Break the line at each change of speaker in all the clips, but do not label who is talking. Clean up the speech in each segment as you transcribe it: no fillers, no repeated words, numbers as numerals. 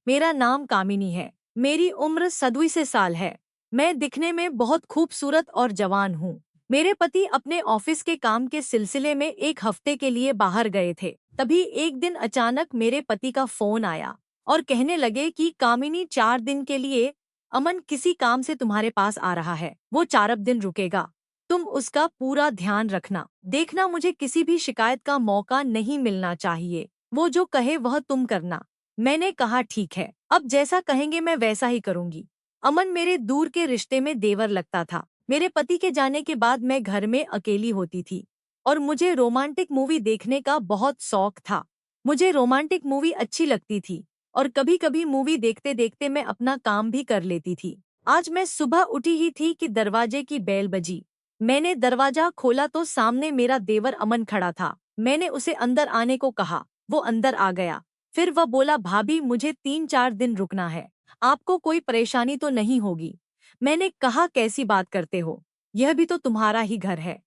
मेरा नाम कामिनी है। मेरी उम्र 27 साल है। मैं दिखने में बहुत खूबसूरत और जवान हूँ। मेरे पति अपने ऑफिस के काम के सिलसिले में एक हफ्ते के लिए बाहर गए थे। तभी एक दिन अचानक मेरे पति का फोन आया और कहने लगे कि कामिनी 4 दिन के लिए अमन किसी काम से तुम्हारे पास आ रहा है। वो 4 दिन रुकेगा। तुम उसका पूरा ध्यान रखना। देखना, मुझे किसी भी शिकायत का मौका नहीं मिलना चाहिए। वो जो कहे वह तुम करना। मैंने कहा ठीक है, अब जैसा कहेंगे मैं वैसा ही करूंगी। अमन मेरे दूर के रिश्ते में देवर लगता था। मेरे पति के जाने के बाद मैं घर में अकेली होती थी और मुझे रोमांटिक मूवी देखने का बहुत शौक था। मुझे रोमांटिक मूवी अच्छी लगती थी और कभी कभी मूवी देखते देखते मैं अपना काम भी कर लेती थी। आज मैं सुबह उठी ही थी कि दरवाजे की बेल बजी। मैंने दरवाजा खोला तो सामने मेरा देवर अमन खड़ा था। मैंने उसे अंदर आने को कहा। वो अंदर आ गया। फिर वह बोला, भाभी मुझे 3-4 दिन रुकना है। आपको कोई परेशानी तो नहीं होगी? मैंने कहा, कैसी बात करते हो? यह भी तो तुम्हारा ही घर है।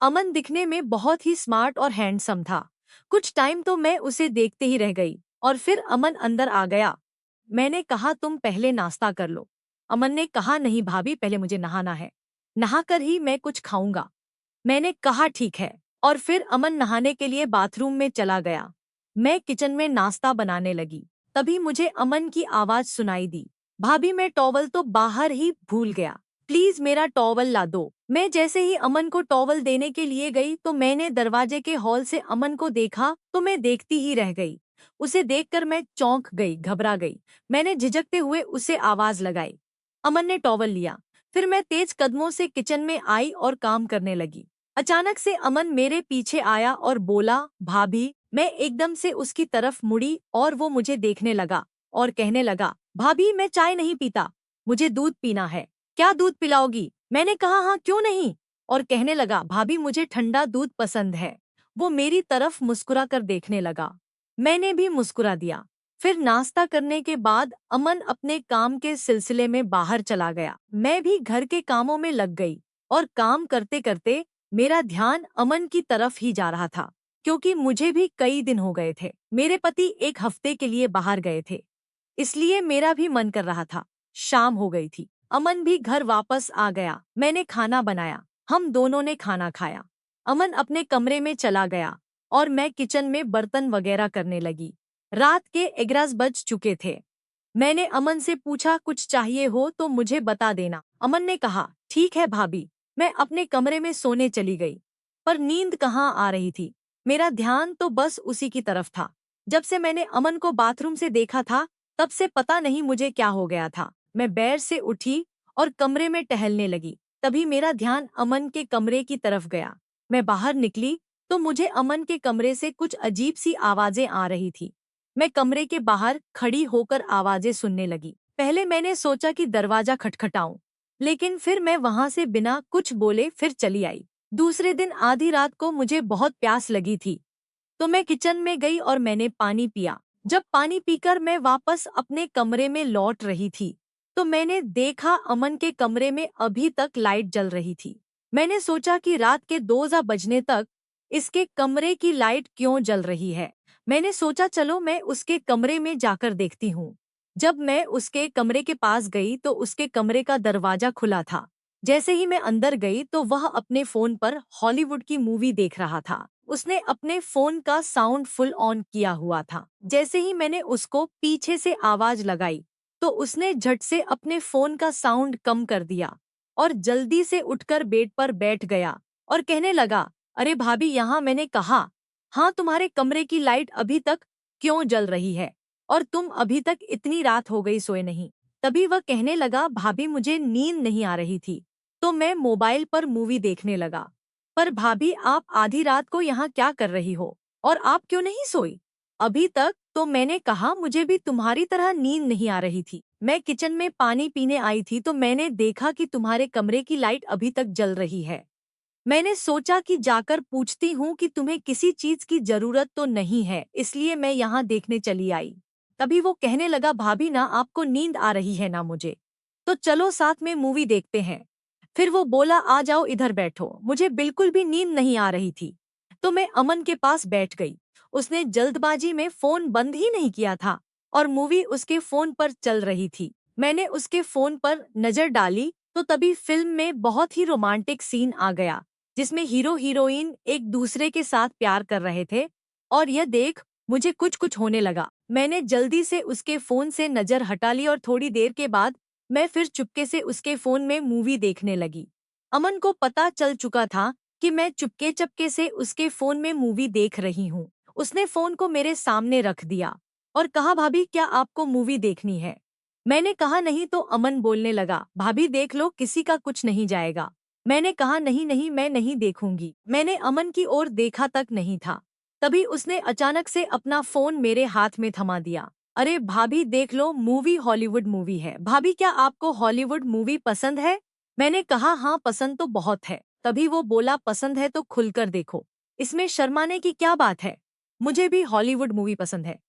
अमन दिखने में बहुत ही स्मार्ट और हैंडसम था। कुछ टाइम तो मैं उसे देखते ही रह गई और फिर अमन अंदर आ गया। मैंने कहा, तुम पहले नाश्ता कर लो। अमन ने कहा, नहीं भाभी, पहले मुझे नहाना है। नहाकर ही मैं कुछ खाऊंगा। मैंने कहा ठीक है और फिर अमन नहाने के लिए बाथरूम में चला गया। मैं किचन में नाश्ता बनाने लगी। तभी मुझे अमन की आवाज सुनाई दी, भाभी मैं टॉवल तो बाहर ही भूल गया, प्लीज मेरा टॉवल ला दो। मैं जैसे ही अमन को टॉवल देने के लिए गई तो मैंने दरवाजे के हॉल से अमन को देखा तो मैं देखती ही रह गई। उसे देखकर मैं चौंक गई, घबरा गई। मैंने झिझकते हुए उसे आवाज लगाई। अमन ने टॉवल लिया। फिर मैं तेज कदमों से किचन में आई और काम करने लगी। अचानक से अमन मेरे पीछे आया और बोला, भाभी। मैं एकदम से उसकी तरफ मुड़ी और वो मुझे देखने लगा और कहने लगा, भाभी मैं चाय नहीं पीता, मुझे दूध पीना है। क्या दूध पिलाओगी? मैंने कहा, हाँ क्यों नहीं। और कहने लगा, भाभी मुझे ठंडा दूध पसंद है। वो मेरी तरफ मुस्कुरा कर देखने लगा। मैंने भी मुस्कुरा दिया। फिर नाश्ता करने के बाद अमन अपने काम के सिलसिले में बाहर चला गया। मैं भी घर के कामों में लग गई और काम करते करते मेरा ध्यान अमन की तरफ ही जा रहा था, क्योंकि मुझे भी कई दिन हो गए थे। मेरे पति एक हफ्ते के लिए बाहर गए थे, इसलिए मेरा भी मन कर रहा था। शाम हो गई थी। अमन भी घर वापस आ गया। मैंने खाना बनाया। हम दोनों ने खाना खाया। अमन अपने कमरे में चला गया और मैं किचन में बर्तन वगैरह करने लगी। रात के 11 बज चुके थे। मैंने अमन से पूछा, कुछ चाहिए हो तो मुझे बता देना। अमन ने कहा, ठीक है भाभी। मैं अपने कमरे में सोने चली गई, पर नींद कहाँ आ रही थी। मेरा ध्यान तो बस उसी की तरफ था। जब से मैंने अमन को बाथरूम से देखा था, तब से पता नहीं मुझे क्या हो गया था। मैं बेड से उठी और कमरे में टहलने लगी। तभी मेरा ध्यान अमन के कमरे की तरफ गया। मैं बाहर निकली तो मुझे अमन के कमरे से कुछ अजीब सी आवाजें आ रही थी। मैं कमरे के बाहर खड़ी होकर आवाजें सुनने लगी। पहले मैंने सोचा कि दरवाजा खटखटाऊं, लेकिन फिर मैं वहां से बिना कुछ बोले फिर चली आई। दूसरे दिन आधी रात को मुझे बहुत प्यास लगी थी, तो मैं किचन में गई और मैंने पानी पिया। जब पानी पीकर मैं वापस अपने कमरे में लौट रही थी, तो मैंने देखा अमन के कमरे में अभी तक लाइट जल रही थी। मैंने सोचा कि रात के 2 बजने तक इसके कमरे की लाइट क्यों जल रही है। मैंने सोचा चलो मैं उसके कमरे में जाकर देखती हूँ। जब मैं उसके कमरे के पास गई तो उसके कमरे का दरवाजा खुला था। जैसे ही मैं अंदर गई तो वह अपने फोन पर हॉलीवुड की मूवी देख रहा था। उसने अपने फोन का साउंड फुल ऑन किया हुआ था। जैसे ही मैंने उसको पीछे से आवाज लगाई तो उसने झट से अपने फोन का साउंड कम कर दिया और जल्दी से उठकर बेड पर बैठ गया और कहने लगा, अरे भाभी, यहाँ मैंने कहा, हाँ तुम्हारे कमरे की लाइट अभी तक क्यों जल रही है और तुम अभी तक इतनी रात हो गई सोए नहीं। तभी वह कहने लगा, भाभी मुझे नींद नहीं आ रही थी तो मैं मोबाइल पर मूवी देखने लगा। पर भाभी, आप आधी रात को यहाँ क्या कर रही हो और आप क्यों नहीं सोई अभी तक? तो मैंने कहा, मुझे भी तुम्हारी तरह नींद नहीं आ रही थी। मैं किचन में पानी पीने आई थी तो मैंने देखा कि तुम्हारे कमरे की लाइट अभी तक जल रही है। मैंने सोचा कि जाकर पूछती हूँ कि तुम्हें किसी चीज की जरूरत तो नहीं है, इसलिए मैं यहाँ देखने चली आई। तभी वो कहने लगा, भाभी ना आपको नींद आ रही है ना मुझे, तो चलो साथ में मूवी देखते हैं। फिर वो बोला, आ जाओ इधर बैठो। मुझे बिल्कुल भी नींद नहीं आ रही थी तो मैं अमन के पास बैठ गई। उसने जल्दबाजी में फोन बंद ही नहीं किया था और मूवी उसके फोन पर चल रही थी। मैंने उसके फोन पर नजर डाली तो तभी फिल्म में बहुत ही रोमांटिक सीन आ गया, जिसमें हीरो हीरोइन एक दूसरे के साथ प्यार कर रहे थे। और यह देख मुझे कुछ कुछ होने लगा। मैंने जल्दी से उसके फोन से नजर हटा ली और थोड़ी देर के बाद मैं फिर चुपके से उसके फोन में मूवी देखने लगी। अमन को पता चल चुका था कि मैं चुपके चपके से उसके फोन में मूवी देख रही हूँ। उसने फोन को मेरे सामने रख दिया और कहा, भाभी क्या आपको मूवी देखनी है? मैंने कहा नहीं तो अमन बोलने लगा, भाभी देख लो, किसी का कुछ नहीं जाएगा। मैंने कहा नहीं नहीं, मैं नहीं देखूंगी। मैंने अमन की ओर देखा तक नहीं था, तभी उसने अचानक से अपना फोन मेरे हाथ में थमा दिया। अरे भाभी देख लो, मूवी हॉलीवुड मूवी है। भाभी क्या आपको हॉलीवुड मूवी पसंद है? मैंने कहा हाँ पसंद तो बहुत है। तभी वो बोला, पसंद है तो खुलकर देखो, इसमें शर्माने की क्या बात है? मुझे भी हॉलीवुड मूवी पसंद है,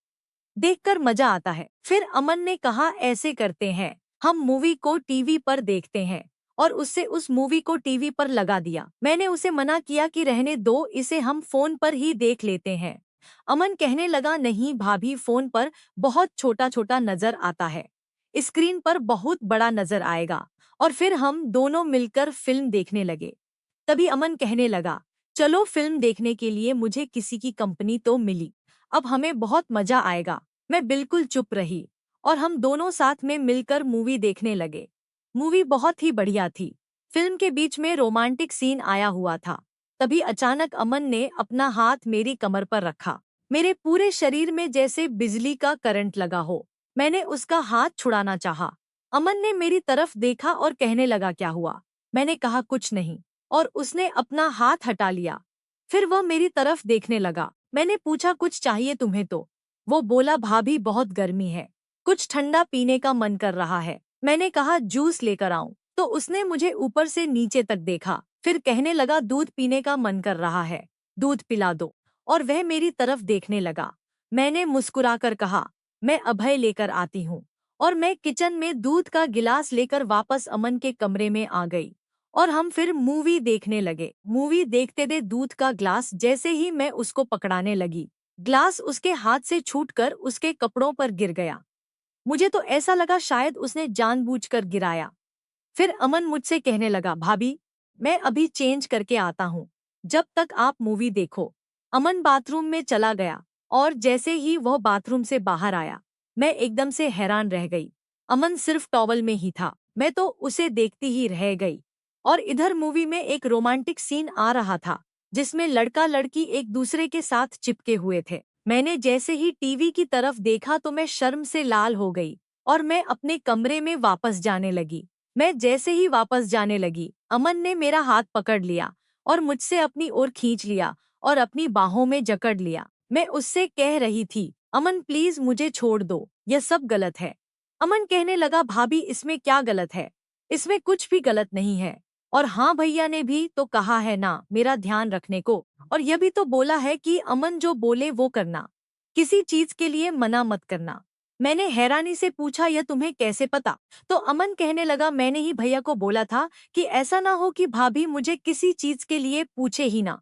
देखकर मजा आता है। फिर अमन ने कहा, ऐसे करते हैं, हम मूवी को टीवी पर देखते हैं। और उससे उस मूवी को टीवी पर लगा दिया। मैंने उसे मना किया कि रहने दो, इसे हम फोन पर ही देख लेते हैं। अमन कहने लगा, नहीं भाभी, फोन पर बहुत छोटा छोटा नजर आता है, स्क्रीन पर बहुत बड़ा नजर आएगा। और फिर हम दोनों मिलकर फिल्म देखने लगे। तभी अमन कहने लगा, चलो फिल्म देखने के लिए मुझे किसी की कंपनी तो मिली, अब हमें बहुत मजा आएगा। मैं बिल्कुल चुप रही और हम दोनों साथ में मिलकर मूवी देखने लगे। मूवी बहुत ही बढ़िया थी। फिल्म के बीच में रोमांटिक सीन आया हुआ था। तभी अचानक अमन ने अपना हाथ मेरी कमर पर रखा। मेरे पूरे शरीर में जैसे बिजली का करंट लगा हो। मैंने उसका हाथ छुड़ाना चाहा। अमन ने मेरी तरफ देखा और कहने लगा, क्या हुआ? मैंने कहा कुछ नहीं, और उसने अपना हाथ हटा लिया। फिर वह मेरी तरफ देखने लगा। मैंने पूछा, कुछ चाहिए तुम्हें? तो वो बोला, भाभी बहुत गर्मी है, कुछ ठंडा पीने का मन कर रहा है। मैंने कहा, जूस लेकर आऊं? तो उसने मुझे ऊपर से नीचे तक देखा, फिर कहने लगा, दूध पीने का मन कर रहा है, दूध पिला दो। और वह मेरी तरफ देखने लगा। मैंने मुस्कुराकर कहा, मैं अभय लेकर आती हूँ। और मैं किचन में दूध का गिलास लेकर वापस अमन के कमरे में आ गई और हम फिर मूवी देखने लगे। मूवी देखते दे दूध का ग्लास जैसे ही मैं उसको पकड़ाने लगी, ग्लास उसके हाथ से छूटकर उसके कपड़ों पर गिर गया। मुझे तो ऐसा लगा शायद उसने जानबूझकर गिराया। फिर अमन मुझसे कहने लगा, भाभी मैं अभी चेंज करके आता हूँ, जब तक आप मूवी देखो। अमन बाथरूम में चला गया और जैसे ही वह बाथरूम से बाहर आया, मैं एकदम से हैरान रह गई। अमन सिर्फ टॉवल में ही था। मैं तो उसे देखती ही रह गई। और इधर मूवी में एक रोमांटिक सीन आ रहा था, जिसमें लड़का लड़की एक दूसरे के साथ चिपके हुए थे। मैंने जैसे ही टीवी की तरफ देखा तो मैं शर्म से लाल हो गई और मैं अपने कमरे में वापस जाने लगी। मैं जैसे ही वापस जाने लगी, अमन ने मेरा हाथ पकड़ लिया और मुझसे अपनी ओर खींच लिया और अपनी बाहों में जकड़ लिया। मैं उससे कह रही थी, अमन प्लीज मुझे छोड़ दो, यह सब गलत है। अमन कहने लगा, भाभी इसमें क्या गलत है? इसमें कुछ भी गलत नहीं है। और हाँ, भैया ने भी तो कहा है ना मेरा ध्यान रखने को, और यह भी तो बोला है कि अमन जो बोले वो करना, किसी चीज के लिए मना मत करना। मैंने हैरानी से पूछा, यह तुम्हें कैसे पता? तो अमन कहने लगा, मैंने ही भैया को बोला था कि ऐसा ना हो कि भाभी मुझे किसी चीज के लिए पूछे ही ना।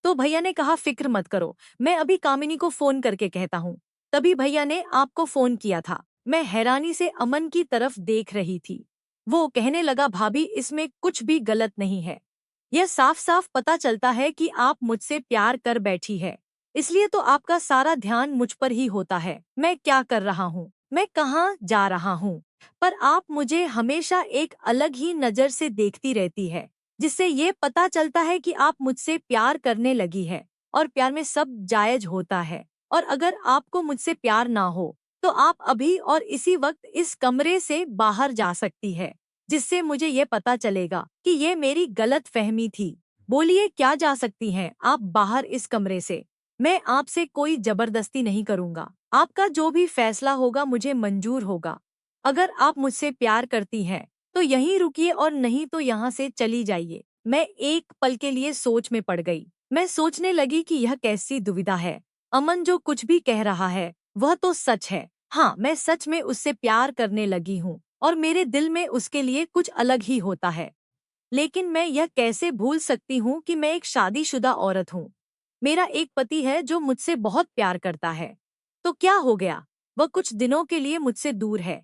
तो भैया ने कहा, फिक्र मत करो, मैं अभी कामिनी को फोन करके कहता हूँ। तभी भैया ने आपको फोन किया था। मैं हैरानी से अमन की तरफ देख रही थी। वो कहने लगा, भाभी इसमें कुछ भी गलत नहीं है। यह साफ साफ पता चलता है कि आप मुझसे प्यार कर बैठी है, इसलिए तो आपका सारा ध्यान मुझ पर ही होता है। मैं क्या कर रहा हूँ, मैं कहाँ जा रहा हूँ, पर आप मुझे हमेशा एक अलग ही नजर से देखती रहती है, जिससे ये पता चलता है कि आप मुझसे प्यार करने लगी है। और प्यार में सब जायज होता है। और अगर आपको मुझसे प्यार ना हो तो आप अभी और इसी वक्त इस कमरे से बाहर जा सकती है, जिससे मुझे ये पता चलेगा कि ये मेरी गलत फहमी थी। बोलिए क्या जा सकती हैं आप बाहर इस कमरे से? मैं आपसे कोई जबरदस्ती नहीं करूंगा। आपका जो भी फैसला होगा मुझे मंजूर होगा। अगर आप मुझसे प्यार करती हैं तो यहीं रुकिए और नहीं तो यहाँ से चली जाइए। मैं एक पल के लिए सोच में पड़ गई। मैं सोचने लगी कि यह कैसी दुविधा है। अमन जो कुछ भी कह रहा है वह तो सच है। हाँ, मैं सच में उससे प्यार करने लगी हूँ और मेरे दिल में उसके लिए कुछ अलग ही होता है। लेकिन मैं यह कैसे भूल सकती हूँ कि मैं एक शादीशुदा औरत हूँ। मेरा एक पति है जो मुझसे बहुत प्यार करता है। तो क्या हो गया? वह कुछ दिनों के लिए मुझसे दूर है।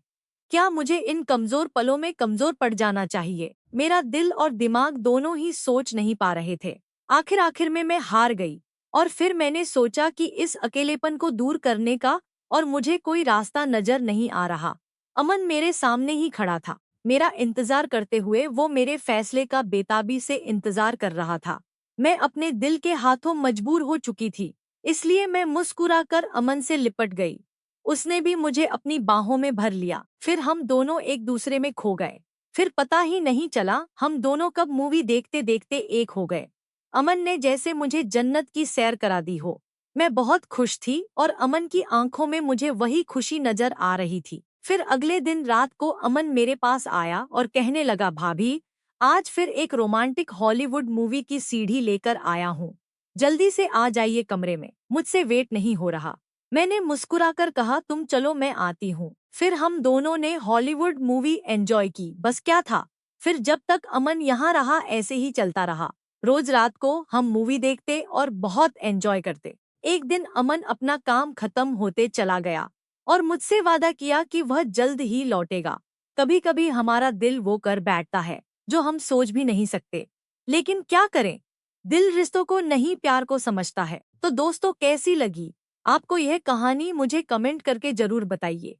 क्या मुझे इन कमजोर पलों में कमजोर पड़ जाना चाहिए? मेरा दिल और दिमाग दोनों ही सोच नहीं पा रहे थे। आखिर में मैं हार गई और फिर मैंने सोचा कि इस अकेलेपन को दूर करने का और मुझे कोई रास्ता नजर नहीं आ रहा। अमन मेरे सामने ही खड़ा था। मेरा इंतजार करते हुए वो मेरे फैसले का बेताबी से इंतजार कर रहा था। मैं अपने दिल के हाथों मजबूर हो चुकी थी, इसलिए मैं मुस्कुराकर अमन से लिपट गई। उसने भी मुझे अपनी बाहों में भर लिया। फिर हम दोनों एक दूसरे में खो गए। फिर पता ही नहीं चला हम दोनों कब मूवी देखते देखते एक हो गए। अमन ने जैसे मुझे जन्नत की सैर करा दी हो। मैं बहुत खुश थी और अमन की आंखों में मुझे वही खुशी नजर आ रही थी। फिर अगले दिन रात को अमन मेरे पास आया और कहने लगा, भाभी, आज फिर एक रोमांटिक हॉलीवुड मूवी की सीडी लेकर आया हूँ। जल्दी से आ जाइए कमरे में, मुझसे वेट नहीं हो रहा। मैंने मुस्कुराकर कहा, तुम चलो मैं आती हूँ। फिर हम दोनों ने हॉलीवुड मूवी एंजॉय की। बस क्या था, फिर जब तक अमन यहाँ रहा ऐसे ही चलता रहा। रोज रात को हम मूवी देखते और बहुत एंजॉय करते। एक दिन अमन अपना काम खत्म होते चला गया और मुझसे वादा किया कि वह जल्द ही लौटेगा। कभी कभी हमारा दिल वो कर बैठता है जो हम सोच भी नहीं सकते। लेकिन क्या करें, दिल रिश्तों को नहीं प्यार को समझता है। तो दोस्तों, कैसी लगी आपको यह कहानी? मुझे कमेंट करके जरूर बताइए।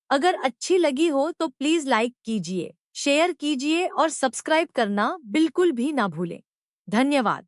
अगर अच्छी लगी हो तो प्लीज लाइक कीजिए, शेयर कीजिए और सब्सक्राइब करना बिल्कुल भी ना भूलें। धन्यवाद।